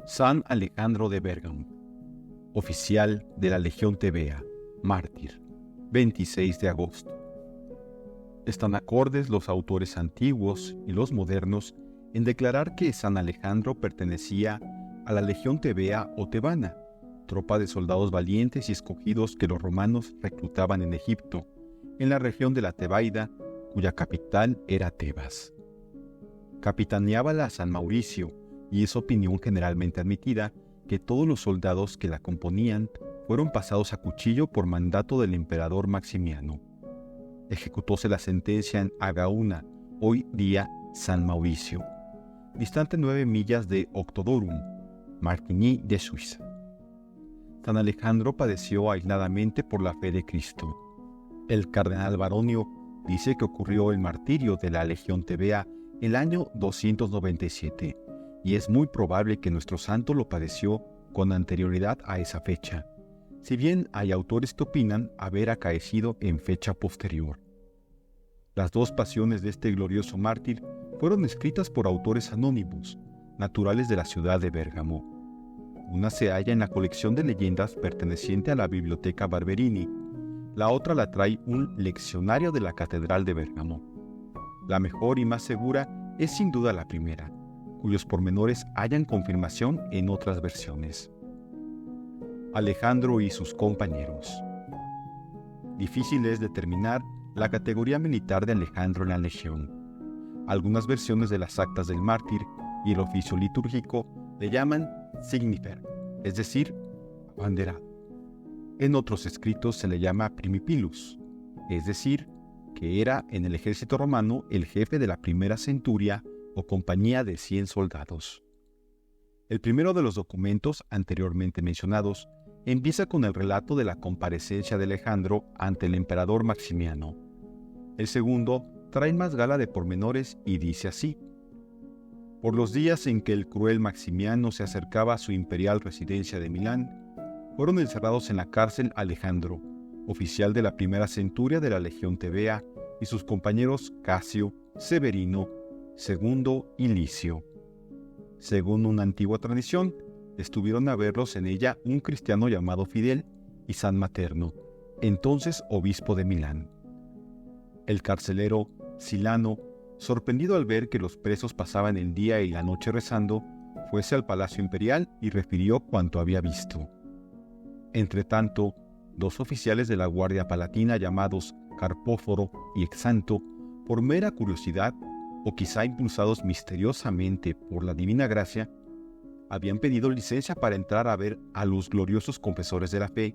San Alejandro de Bérgamo, oficial de la Legión Tebea, mártir, 26 de agosto. Están acordes los autores antiguos y los modernos en declarar que San Alejandro pertenecía a la Legión Tebea o tebana, tropa de soldados valientes y escogidos que los romanos reclutaban en Egipto, en la región de la Tebaida, cuya capital era Tebas. Capitaneábala San Mauricio, y es opinión generalmente admitida que todos los soldados que la componían fueron pasados a cuchillo por mandato del emperador Maximiano. Ejecutóse la sentencia en Agauna, hoy día San Mauricio, distante 9 millas de Octodorum, Martigny de Suiza. San Alejandro padeció aisladamente por la fe de Cristo. El cardenal Baronio dice que ocurrió el martirio de la Legión Tebea el año 297, y es muy probable que nuestro santo lo padeció con anterioridad a esa fecha, si bien hay autores que opinan haber acaecido en fecha posterior. Las dos pasiones de este glorioso mártir fueron escritas por autores anónimos, naturales de la ciudad de Bérgamo. Una se halla en la colección de leyendas perteneciente a la Biblioteca Barberini, la otra la trae un leccionario de la Catedral de Bérgamo. La mejor y más segura es sin duda la primera, cuyos pormenores hallan confirmación en otras versiones. Alejandro y sus compañeros. Difícil es determinar la categoría militar de Alejandro en la legión. Algunas versiones de las actas del mártir y el oficio litúrgico le llaman signifer, es decir, abanderado. En otros escritos se le llama primipilus, es decir, que era en el ejército romano el jefe de la primera centuria o compañía de 100 soldados. El primero de los documentos anteriormente mencionados empieza con el relato de la comparecencia de Alejandro ante el emperador Maximiano. El segundo trae más gala de pormenores y dice así: por los días en que el cruel Maximiano se acercaba a su imperial residencia de Milán, fueron encerrados en la cárcel Alejandro, oficial de la primera centuria de la Legión Tebea, y sus compañeros Casio, Severino, Segundo y Licio. Según una antigua tradición, estuvieron a verlos en ella un cristiano llamado Fidel y San Materno, entonces obispo de Milán. El carcelero Silano, sorprendido al ver que los presos pasaban el día y la noche rezando, fuese al palacio imperial y refirió cuanto había visto. Entretanto, dos oficiales de la Guardia Palatina llamados Carpóforo y Exanto, por mera curiosidad, o quizá impulsados misteriosamente por la divina gracia, habían pedido licencia para entrar a ver a los gloriosos confesores de la fe,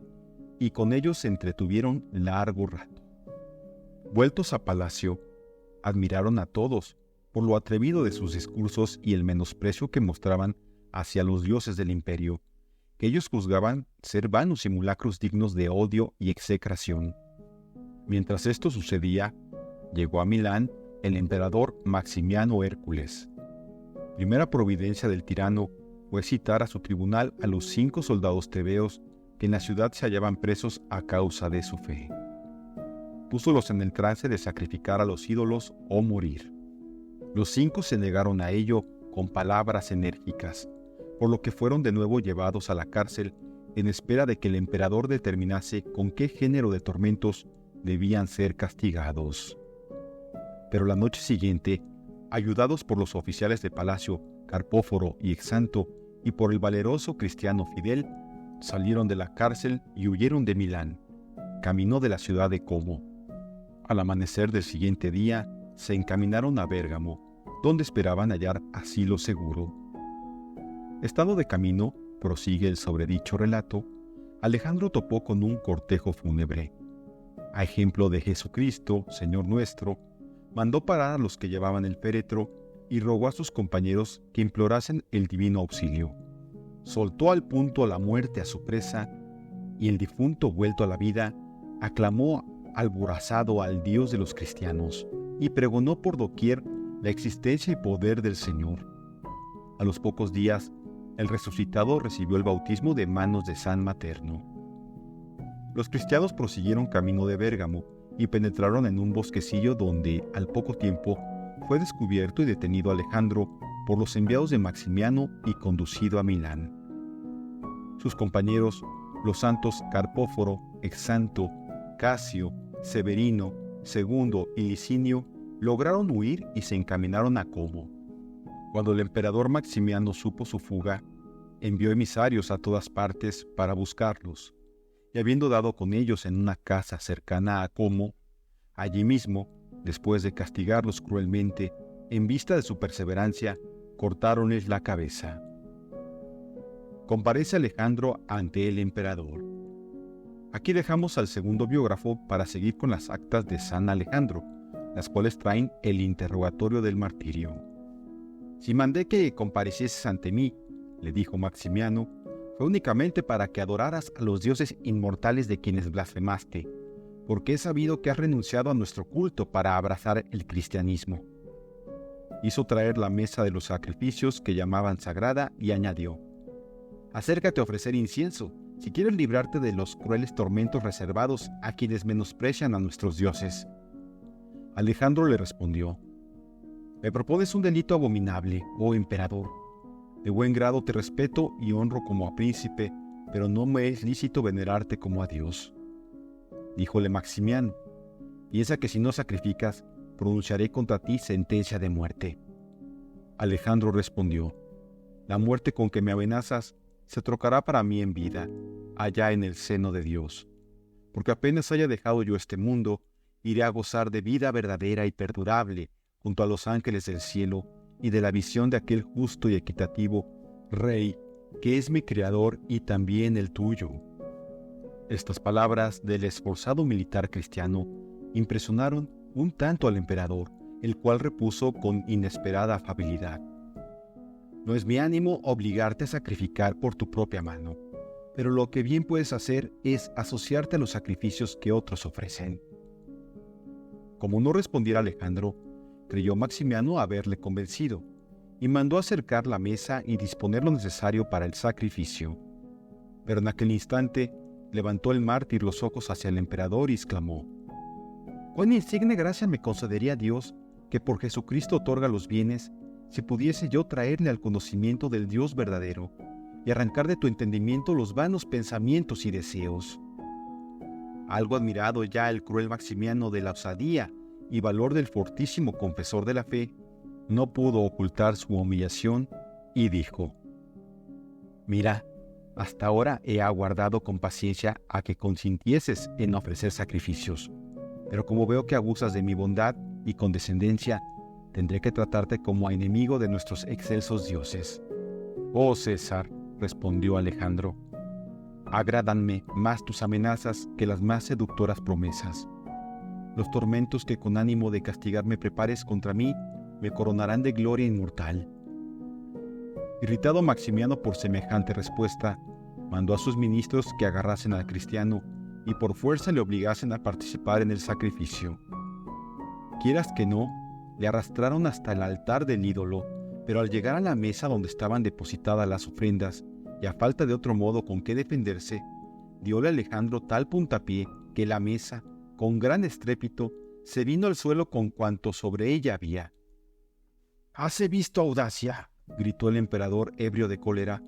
y con ellos se entretuvieron largo rato. Vueltos a palacio, admiraron a todos por lo atrevido de sus discursos y el menosprecio que mostraban hacia los dioses del imperio, que ellos juzgaban ser vanos simulacros dignos de odio y execración. Mientras esto sucedía, llegó a Milán el emperador Maximiano Hércules. Primera providencia del tirano fue citar a su tribunal a los 5 soldados tebeos que en la ciudad se hallaban presos a causa de su fe. Púsolos en el trance de sacrificar a los ídolos o morir. Los 5 se negaron a ello con palabras enérgicas, por lo que fueron de nuevo llevados a la cárcel en espera de que el emperador determinase con qué género de tormentos debían ser castigados. Pero la noche siguiente, ayudados por los oficiales de palacio Carpóforo y Exanto y por el valeroso cristiano Fidel, salieron de la cárcel y huyeron de Milán, camino de la ciudad de Como. Al amanecer del siguiente día, se encaminaron a Bérgamo, donde esperaban hallar asilo seguro. Estando de camino, prosigue el sobredicho relato, Alejandro topó con un cortejo fúnebre. A ejemplo de Jesucristo, Señor nuestro, mandó parar a los que llevaban el féretro y rogó a sus compañeros que implorasen el divino auxilio. Soltó al punto la muerte a su presa, y el difunto, vuelto a la vida, aclamó alborazado al Dios de los cristianos y pregonó por doquier la existencia y poder del Señor. A los pocos días, el resucitado recibió el bautismo de manos de San Materno. Los cristianos prosiguieron camino de Bérgamo y penetraron en un bosquecillo donde, al poco tiempo, fue descubierto y detenido Alejandro por los enviados de Maximiano y conducido a Milán. Sus compañeros, los santos Carpóforo, Exanto, Casio, Severino, Segundo y Licinio, lograron huir y se encaminaron a Como. Cuando el emperador Maximiano supo su fuga, envió emisarios a todas partes para buscarlos, y habiendo dado con ellos en una casa cercana a Como, allí mismo, después de castigarlos cruelmente, en vista de su perseverancia, cortáronles la cabeza. Comparece Alejandro ante el emperador. Aquí dejamos al segundo biógrafo para seguir con las actas de San Alejandro, las cuales traen el interrogatorio del martirio. Si mandé que comparecieses ante mí, le dijo Maximiano, fue únicamente para que adoraras a los dioses inmortales de quienes blasfemaste, porque he sabido que has renunciado a nuestro culto para abrazar el cristianismo. Hizo traer la mesa de los sacrificios que llamaban sagrada y añadió: acércate a ofrecer incienso, si quieres librarte de los crueles tormentos reservados a quienes menosprecian a nuestros dioses. Alejandro le respondió: me propones un delito abominable, oh emperador. De buen grado te respeto y honro como a príncipe, pero no me es lícito venerarte como a Dios. Díjole Maximiano: piensa que si no sacrificas, pronunciaré contra ti sentencia de muerte. Alejandro respondió: la muerte con que me amenazas se trocará para mí en vida, allá en el seno de Dios. Porque apenas haya dejado yo este mundo, iré a gozar de vida verdadera y perdurable, junto a los ángeles del cielo, y de la visión de aquel justo y equitativo Rey, que es mi Creador y también el tuyo. Estas palabras del esforzado militar cristiano impresionaron un tanto al emperador, el cual repuso con inesperada afabilidad: no es mi ánimo obligarte a sacrificar por tu propia mano, pero lo que bien puedes hacer es asociarte a los sacrificios que otros ofrecen. Como no respondiera Alejandro, creyó Maximiano haberle convencido, y mandó acercar la mesa y disponer lo necesario para el sacrificio. Pero en aquel instante levantó el mártir los ojos hacia el emperador y exclamó: «¿Cuán insigne gracia me concedería Dios, que por Jesucristo otorga los bienes, si pudiese yo traerle al conocimiento del Dios verdadero, y arrancar de tu entendimiento los vanos pensamientos y deseos?» Algo admirado ya el cruel Maximiano de la osadía y valor del fortísimo confesor de la fe, no pudo ocultar su humillación y dijo: «Mira, hasta ahora he aguardado con paciencia a que consintieses en ofrecer sacrificios, pero como veo que abusas de mi bondad y condescendencia, tendré que tratarte como a enemigo de nuestros excelsos dioses». «Oh César», respondió Alejandro, «agrádanme más tus amenazas que las más seductoras promesas. Los tormentos que con ánimo de castigarme prepares contra mí me coronarán de gloria inmortal». Irritado Maximiano por semejante respuesta, mandó a sus ministros que agarrasen al cristiano y por fuerza le obligasen a participar en el sacrificio. Quieras que no, le arrastraron hasta el altar del ídolo, pero al llegar a la mesa donde estaban depositadas las ofrendas, y a falta de otro modo con que defenderse, diole a Alejandro tal puntapié que la mesa, con gran estrépito, se vino al suelo con cuanto sobre ella había. «¿Hase visto audacia?», gritó el emperador ebrio de cólera.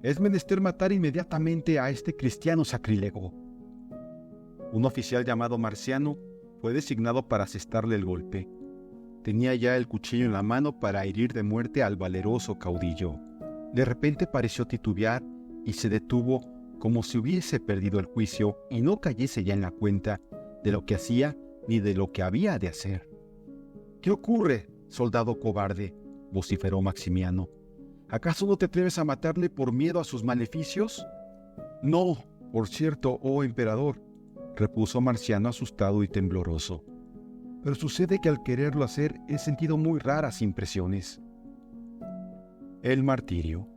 «Es menester matar inmediatamente a este cristiano sacrílego». Un oficial llamado Marciano fue designado para asestarle el golpe. Tenía ya el cuchillo en la mano para herir de muerte al valeroso caudillo. De repente pareció titubear y se detuvo como si hubiese perdido el juicio y no cayese ya en la cuenta de lo que hacía ni de lo que había de hacer. «¿Qué ocurre, soldado cobarde?», vociferó Maximiano. «¿Acaso no te atreves a matarle por miedo a sus maleficios?». «No, por cierto, oh emperador», repuso Marciano asustado y tembloroso. «Pero sucede que al quererlo hacer he sentido muy raras impresiones». El martirio.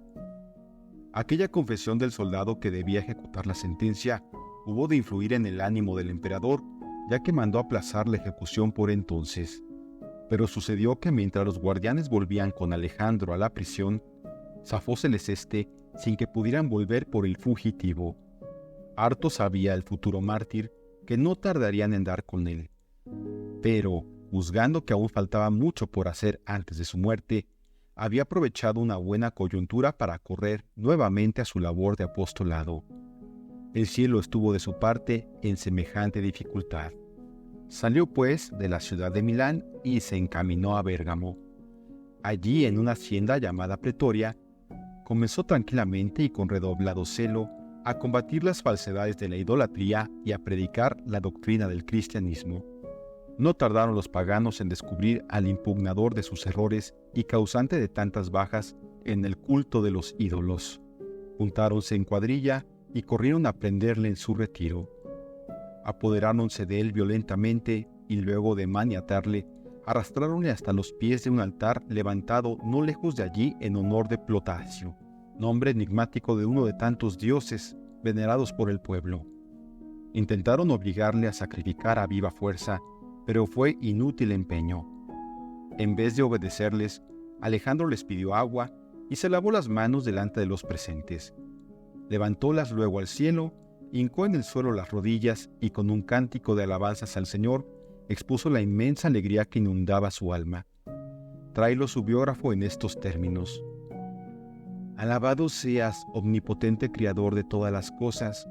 Aquella confesión del soldado que debía ejecutar la sentencia hubo de influir en el ánimo del emperador, ya que mandó aplazar la ejecución por entonces. Pero sucedió que mientras los guardianes volvían con Alejandro a la prisión, zafóseles éste sin que pudieran volver por el fugitivo. Harto sabía el futuro mártir que no tardarían en dar con él. Pero, juzgando que aún faltaba mucho por hacer antes de su muerte, había aprovechado una buena coyuntura para correr nuevamente a su labor de apostolado. El cielo estuvo de su parte en semejante dificultad. Salió pues de la ciudad de Milán y se encaminó a Bérgamo. Allí, en una hacienda llamada Pretoria, comenzó tranquilamente y con redoblado celo a combatir las falsedades de la idolatría y a predicar la doctrina del cristianismo. No tardaron los paganos en descubrir al impugnador de sus errores y causante de tantas bajas en el culto de los ídolos. Juntáronse en cuadrilla y corrieron a prenderle en su retiro. Apoderáronse de él violentamente y luego de maniatarle, arrastráronle hasta los pies de un altar levantado no lejos de allí en honor de Plotasio, nombre enigmático de uno de tantos dioses venerados por el pueblo. Intentaron obligarle a sacrificar a viva fuerza, pero fue inútil empeño. En vez de obedecerles, Alejandro les pidió agua y se lavó las manos delante de los presentes. Levantólas luego al cielo, hincó en el suelo las rodillas y con un cántico de alabanzas al Señor, expuso la inmensa alegría que inundaba su alma. Tráelo su biógrafo en estos términos: Alabado seas, omnipotente Criador de todas las cosas,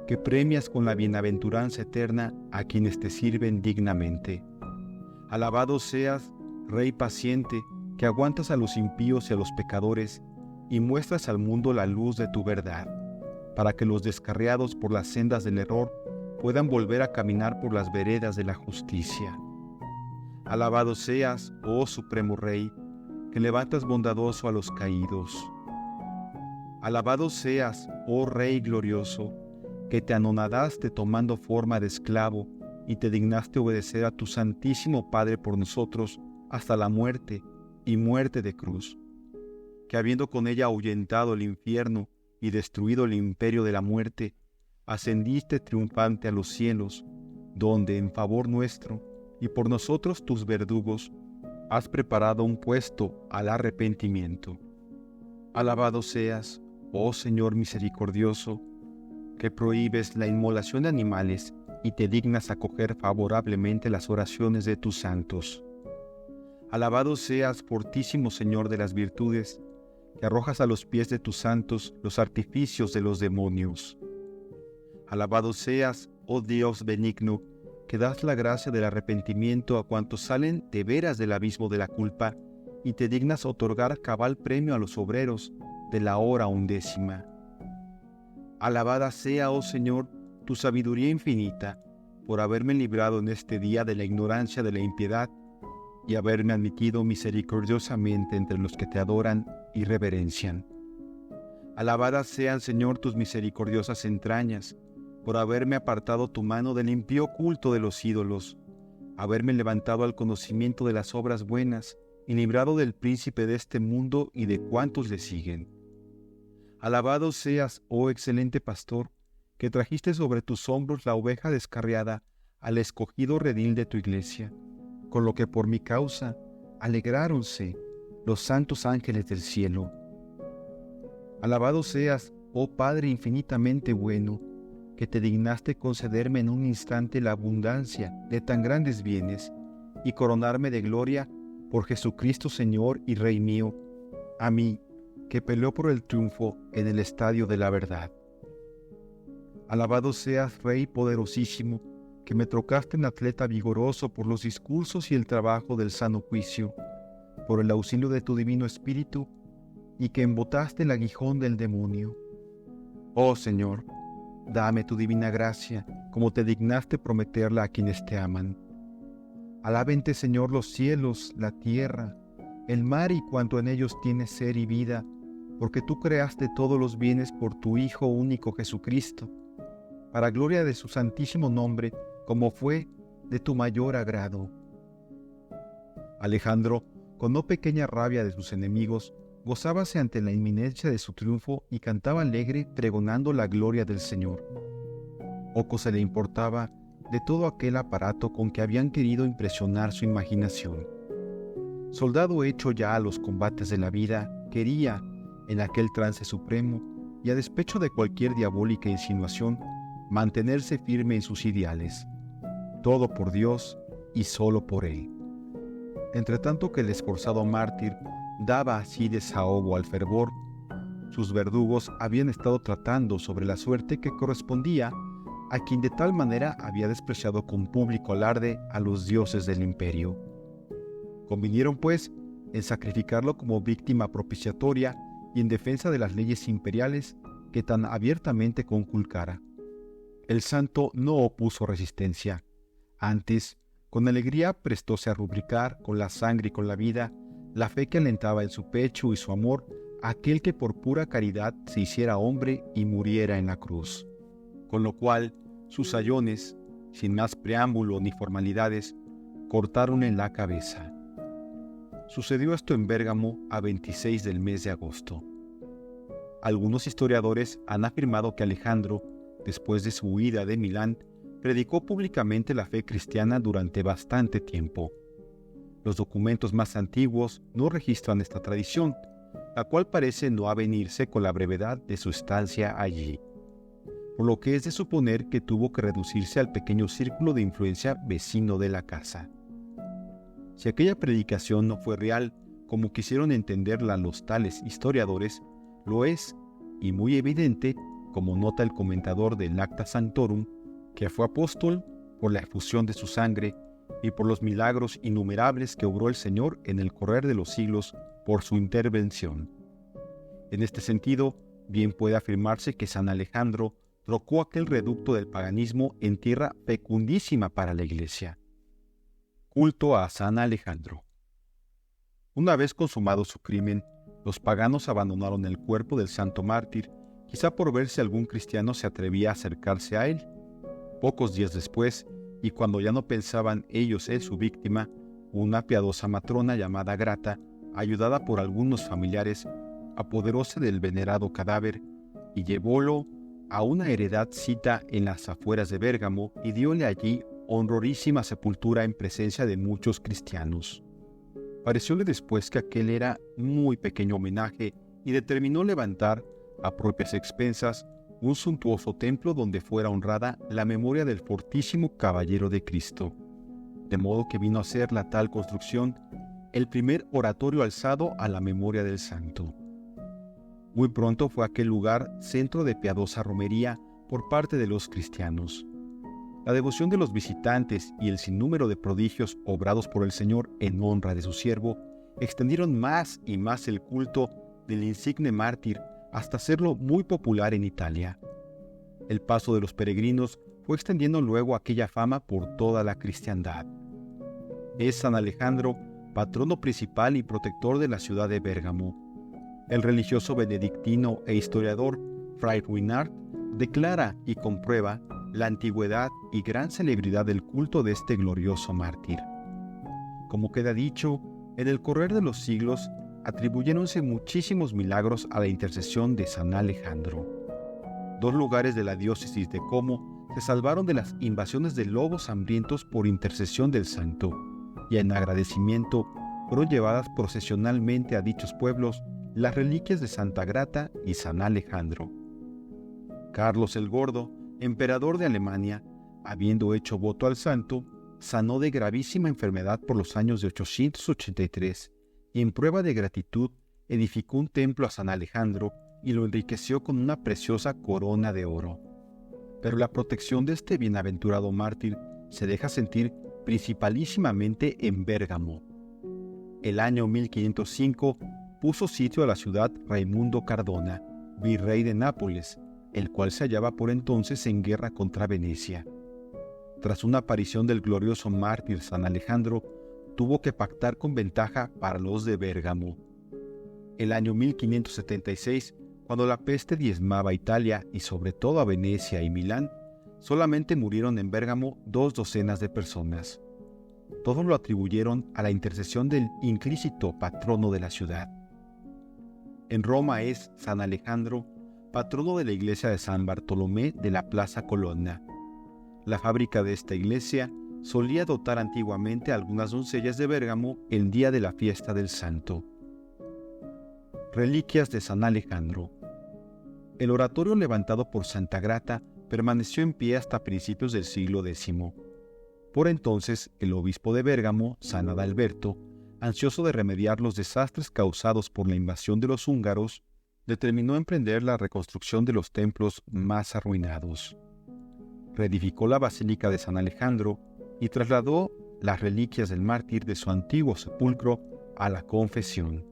que premias con la bienaventuranza eterna a quienes te sirven dignamente. Alabado seas, Rey paciente, que aguantas a los impíos y a los pecadores, y muestras al mundo la luz de tu verdad, para que los descarriados por las sendas del error puedan volver a caminar por las veredas de la justicia. Alabado seas, oh Supremo Rey, que levantas bondadoso a los caídos. Alabado seas, oh Rey glorioso, que te anonadaste tomando forma de esclavo y te dignaste obedecer a tu Santísimo Padre por nosotros hasta la muerte y muerte de cruz, que habiendo con ella ahuyentado el infierno y destruido el imperio de la muerte, ascendiste triunfante a los cielos, donde en favor nuestro y por nosotros tus verdugos has preparado un puesto al arrepentimiento. Alabado seas, oh Señor misericordioso, que prohíbes la inmolación de animales y te dignas acoger favorablemente las oraciones de tus santos. Alabado seas, fortísimo Señor de las virtudes, que arrojas a los pies de tus santos los artificios de los demonios. Alabado seas, oh Dios benigno, que das la gracia del arrepentimiento a cuantos salen de veras del abismo de la culpa y te dignas otorgar cabal premio a los obreros de la hora 11. Alabada sea, oh Señor, tu sabiduría infinita, por haberme librado en este día de la ignorancia de la impiedad y haberme admitido misericordiosamente entre los que te adoran y reverencian. Alabadas sean, Señor, tus misericordiosas entrañas, por haberme apartado tu mano del impío culto de los ídolos, haberme levantado al conocimiento de las obras buenas y librado del príncipe de este mundo y de cuantos le siguen. Alabado seas, oh excelente pastor, que trajiste sobre tus hombros la oveja descarriada al escogido redil de tu iglesia, con lo que por mi causa alegráronse los santos ángeles del cielo. Alabado seas, oh Padre infinitamente bueno, que te dignaste concederme en un instante la abundancia de tan grandes bienes y coronarme de gloria por Jesucristo Señor y Rey mío, a mí, que peleó por el triunfo en el estadio de la verdad. Alabado seas, Rey poderosísimo, que me trocaste en atleta vigoroso por los discursos y el trabajo del sano juicio, por el auxilio de tu divino espíritu, y que embotaste el aguijón del demonio. Oh Señor, dame tu divina gracia, como te dignaste prometerla a quienes te aman. Alábente, Señor, los cielos, la tierra, el mar y cuanto en ellos tiene ser y vida, porque tú creaste todos los bienes por tu Hijo único Jesucristo, para gloria de su santísimo nombre, como fue de tu mayor agrado. Alejandro, con no pequeña rabia de sus enemigos, gozábase ante la inminencia de su triunfo y cantaba alegre pregonando la gloria del Señor. Poco se le importaba de todo aquel aparato con que habían querido impresionar su imaginación. Soldado hecho ya a los combates de la vida, quería, en aquel trance supremo, y a despecho de cualquier diabólica insinuación, mantenerse firme en sus ideales. Todo por Dios y solo por Él. Entre tanto que el esforzado mártir daba así desahogo al fervor. Sus verdugos habían estado tratando sobre la suerte que correspondía a quien de tal manera había despreciado con público alarde a los dioses del imperio. Convinieron, pues, en sacrificarlo como víctima propiciatoria y en defensa de las leyes imperiales que tan abiertamente conculcara. El santo no opuso resistencia. Antes, con alegría prestóse a rubricar con la sangre y con la vida la fe que alentaba en su pecho y su amor a aquel que por pura caridad se hiciera hombre y muriera en la cruz. Con lo cual, sus sayones, sin más preámbulo ni formalidades, cortaron en la cabeza. Sucedió esto en Bérgamo a 26 del mes de agosto. Algunos historiadores han afirmado que Alejandro, después de su huida de Milán, predicó públicamente la fe cristiana durante bastante tiempo. Los documentos más antiguos no registran esta tradición, la cual parece no avenirse con la brevedad de su estancia allí, por lo que es de suponer que tuvo que reducirse al pequeño círculo de influencia vecino de la casa. Si aquella predicación no fue real, como quisieron entenderla los tales historiadores, lo es, y muy evidente, como nota el comentador del Acta Sanctorum, que fue apóstol por la efusión de su sangre y por los milagros innumerables que obró el Señor en el correr de los siglos por su intervención. En este sentido, bien puede afirmarse que San Alejandro trocó aquel reducto del paganismo en tierra fecundísima para la Iglesia. Culto a San Alejandro. Una vez consumado su crimen, los paganos abandonaron el cuerpo del santo mártir, quizá por ver si algún cristiano se atrevía a acercarse a él. Pocos días después, y cuando ya no pensaban ellos en su víctima, una piadosa matrona llamada Grata, ayudada por algunos familiares, apoderóse del venerado cadáver y llevólo a una heredad cita en las afueras de Bérgamo y dióle allí honrorísima sepultura en presencia de muchos cristianos. Parecióle después que aquel era muy pequeño homenaje y determinó levantar, a propias expensas, un suntuoso templo donde fuera honrada la memoria del fortísimo caballero de Cristo, de modo que vino a ser la tal construcción el primer oratorio alzado a la memoria del santo. Muy pronto fue aquel lugar centro de piadosa romería por parte de los cristianos. La devoción de los visitantes y el sinnúmero de prodigios obrados por el Señor en honra de su siervo extendieron más y más el culto del insigne mártir hasta hacerlo muy popular en Italia. El paso de los peregrinos fue extendiendo luego aquella fama por toda la cristiandad. Es San Alejandro, patrono principal y protector de la ciudad de Bérgamo. El religioso benedictino e historiador Fray Ruinart declara y comprueba la antigüedad y gran celebridad del culto de este glorioso mártir. Como queda dicho, en el correr de los siglos atribuyéronse muchísimos milagros a la intercesión de San Alejandro. 2 lugares de la diócesis de Como se salvaron de las invasiones de lobos hambrientos por intercesión del santo, y en agradecimiento fueron llevadas procesionalmente a dichos pueblos las reliquias de Santa Grata y San Alejandro. Carlos el Gordo, emperador de Alemania, habiendo hecho voto al santo, sanó de gravísima enfermedad por los años de 883 y en prueba de gratitud edificó un templo a San Alejandro y lo enriqueció con una preciosa corona de oro. Pero la protección de este bienaventurado mártir se deja sentir principalísimamente en Bérgamo. El año 1505 puso sitio a la ciudad Raimundo Cardona, virrey de Nápoles, el cual se hallaba por entonces en guerra contra Venecia. Tras una aparición del glorioso mártir San Alejandro, tuvo que pactar con ventaja para los de Bérgamo. El año 1576, cuando la peste diezmaba a Italia y sobre todo a Venecia y Milán, solamente murieron en Bérgamo 2 docenas de personas. Todos lo atribuyeron a la intercesión del inclícito patrono de la ciudad. En Roma es San Alejandro, patrono de la iglesia de San Bartolomé de la Plaza Colonna. La fábrica de esta iglesia solía dotar antiguamente a algunas doncellas de Bérgamo el día de la fiesta del santo. Reliquias de San Alejandro. El oratorio levantado por Santa Grata permaneció en pie hasta principios del siglo X. Por entonces, el obispo de Bérgamo, San Adalberto, ansioso de remediar los desastres causados por la invasión de los húngaros, determinó emprender la reconstrucción de los templos más arruinados. Reedificó la Basílica de San Alejandro y trasladó las reliquias del mártir de su antiguo sepulcro a la confesión.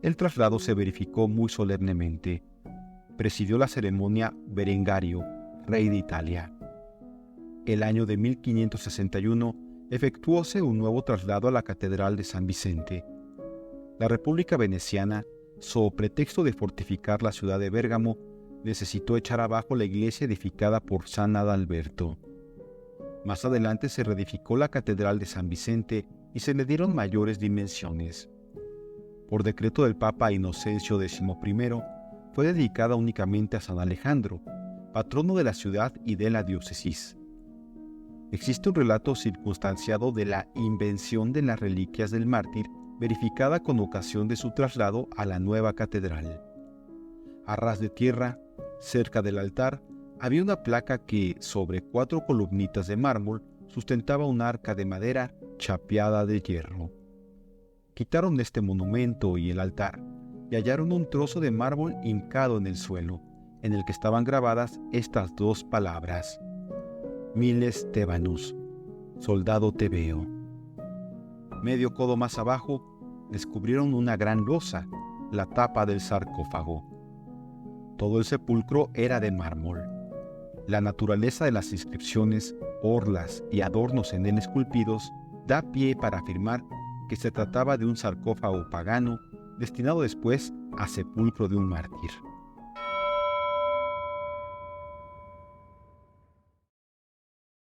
El traslado se verificó muy solemnemente. Presidió la ceremonia Berengario, rey de Italia. El año de 1561 efectuóse un nuevo traslado a la Catedral de San Vicente. La República Veneciana, so pretexto de fortificar la ciudad de Bérgamo, necesitó echar abajo la iglesia edificada por San Adalberto. Más adelante se reedificó la Catedral de San Vicente y se le dieron mayores dimensiones. Por decreto del Papa Inocencio XI, fue dedicada únicamente a San Alejandro, patrono de la ciudad y de la diócesis. Existe un relato circunstanciado de la invención de las reliquias del mártir, verificada con ocasión de su traslado a la nueva catedral. A ras de tierra, cerca del altar, había una placa que, sobre 4 columnitas de mármol, sustentaba un arca de madera chapeada de hierro. Quitaron este monumento y el altar, y hallaron un trozo de mármol hincado en el suelo, en el que estaban grabadas estas 2 palabras: Miles Thebanus, soldado tebeo. Medio codo más abajo, descubrieron una gran losa, la tapa del sarcófago. Todo el sepulcro era de mármol. La naturaleza de las inscripciones, orlas y adornos en él esculpidos da pie para afirmar que se trataba de un sarcófago pagano destinado después a sepulcro de un mártir.